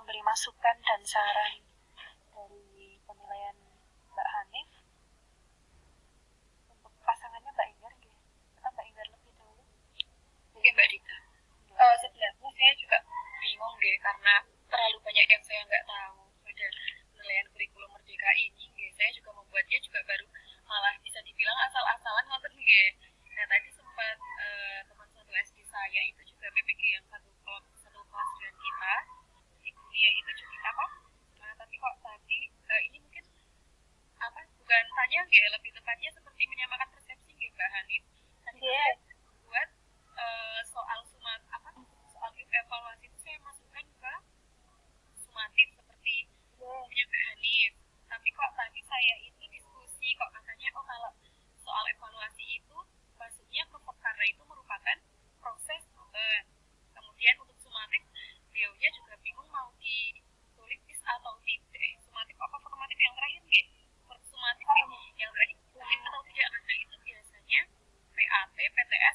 memberi masukan dan saran dari penilaian Mbak Hanif untuk pasangannya Mbak Inggar gitu. Atau Mbak Inggar lebih dulu? Oke Mbak Dita. Sebenarnya saya juga bingung deh karena terlalu banyak yang saya nggak tahu pada penilaian kurikulum merdeka ini. Saya juga membuatnya juga baru malah bisa dibilang asal-asalan nonton nggih. Nah tadi sempat teman satu SD saya itu juga PPG yang satu kelas dengan kita di dunia itu juga apa? Nah, tapi kok tadi ini mungkin apa bukan tanya nggih lebih tepatnya seperti menyamakan persepsi nggih Mbak Hanif. Tadi saya buat soal sumat apa soal evaluasi itu saya masukkan ke sumatif seperti punya Mbak Hanif. Tapi kok tadi saya itu diskusi kok katanya oh kalau soal evaluasi itu masuknya ke karena itu merupakan proses kemudian untuk sumatif beliaunya juga bingung mau ditulis atau tidak sumatif apa formatif yang terakhir nggih sumatif yang terakhir tulis atau tidak karena itu biasanya PAT, PTN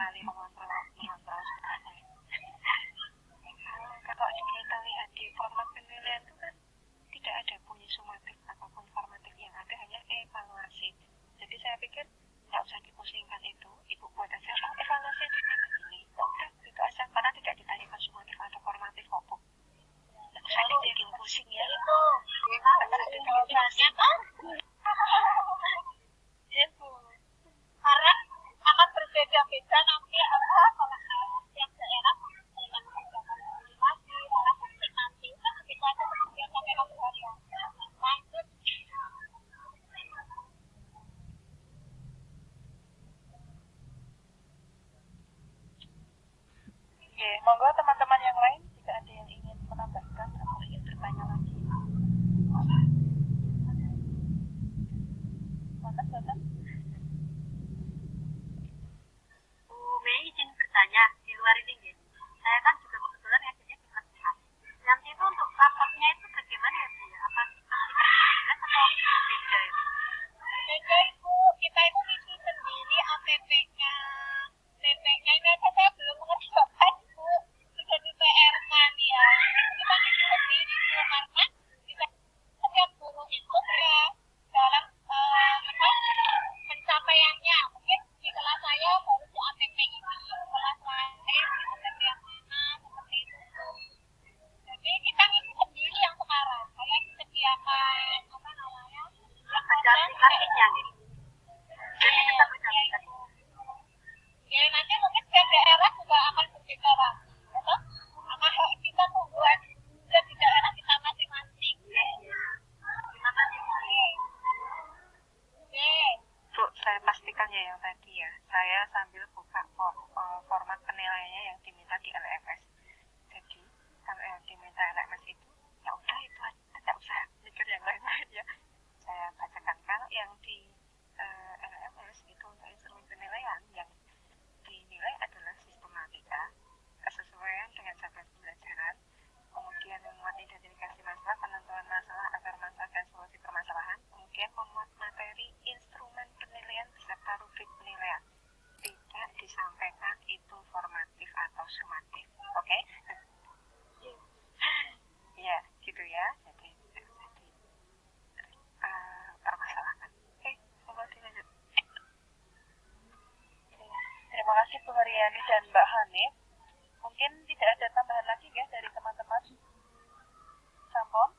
sekali mengontrol sebenarnya. Kalau kita lihat di format penilaian itu kan tidak ada bunyi sumatif ataupun formatif, yang ada hanya evaluasi. Jadi saya pikir nggak usah dipusingkan itu, ibu buat aja evaluasi itu ini, udah itu aja, karena tidak ditanyakan sumatif atau formatif kok bu. Nggak usah dibikin pusing ya. Nggak usah dibikin pusing. Ya bu, karena akan berbeda-beda nanti kalau setiap daerah dengan kebijakan masing-masing, karena nanti kan kita itu kemudian sampai kemudian lanjut. Oke, monggo teman-teman yang lain jika ada yang ingin menambahkan atau ingin bertanya lagi. Silakan. Bu Mei izin bertanya, di luar ini ya. Saya kan juga kebetulan ngajarnya di kelas 4. Nanti itu untuk rapatnya itu bagaimana ya Bu? Apa seperti kelas 11 atau berbeda ya? Berbeda Ibu, kita itu ngisi sendiri APP-nya. PP-nya ini aja saya belum mengerjakan Bu, sudah di PR-kan ya. Kita ngisi sendiri Bu, karena kita setiap guru itu dalam pencapaiannya. Mungkin di kelas saya baru di APP ini, kelas lain di APP yang mana, seperti itu Bu. Jadi kita ngisi sendiri yang sekarang. Saya disediakan apa namanya? Ada aplikasinya nih. Jadi tetap ada aplikasi. Ya nanti mungkin setiap daerah juga akan berbeda lah. Betul? Maka kita membuat di daerah kita masing-masing. Terima kasih Bu. Oke. Bu, saya pastikan ya yang tadi ya, saya sambil buka format penilaiannya yang diminta di LMS. Jadi kalau yang diminta LMS itu ya udah itu aja, tidak usah mikir yang lain-lain ya. Saya bacakan kalau yang di LMS itu untuk instrumen penilaian yang dinilai adalah sistematika, kesesuaian dengan jadwal pembelajaran, kemudian memuat identifikasi masalah, penentuan masalah, akar masalah dan solusi permasalahan, kemudian memuat materi instrumen penilaian beserta rubrik penilaian. Tidak disampaikan itu formatif atau sumatif. Oke? Ya, gitu ya. Jadi tidak usah permasalahkan. Oke, monggo dilanjut. Terima kasih Bu Haryani dan Mbak Hanif. Mungkin tidak ada tambahan lagi ya dari teman-teman. Sampun.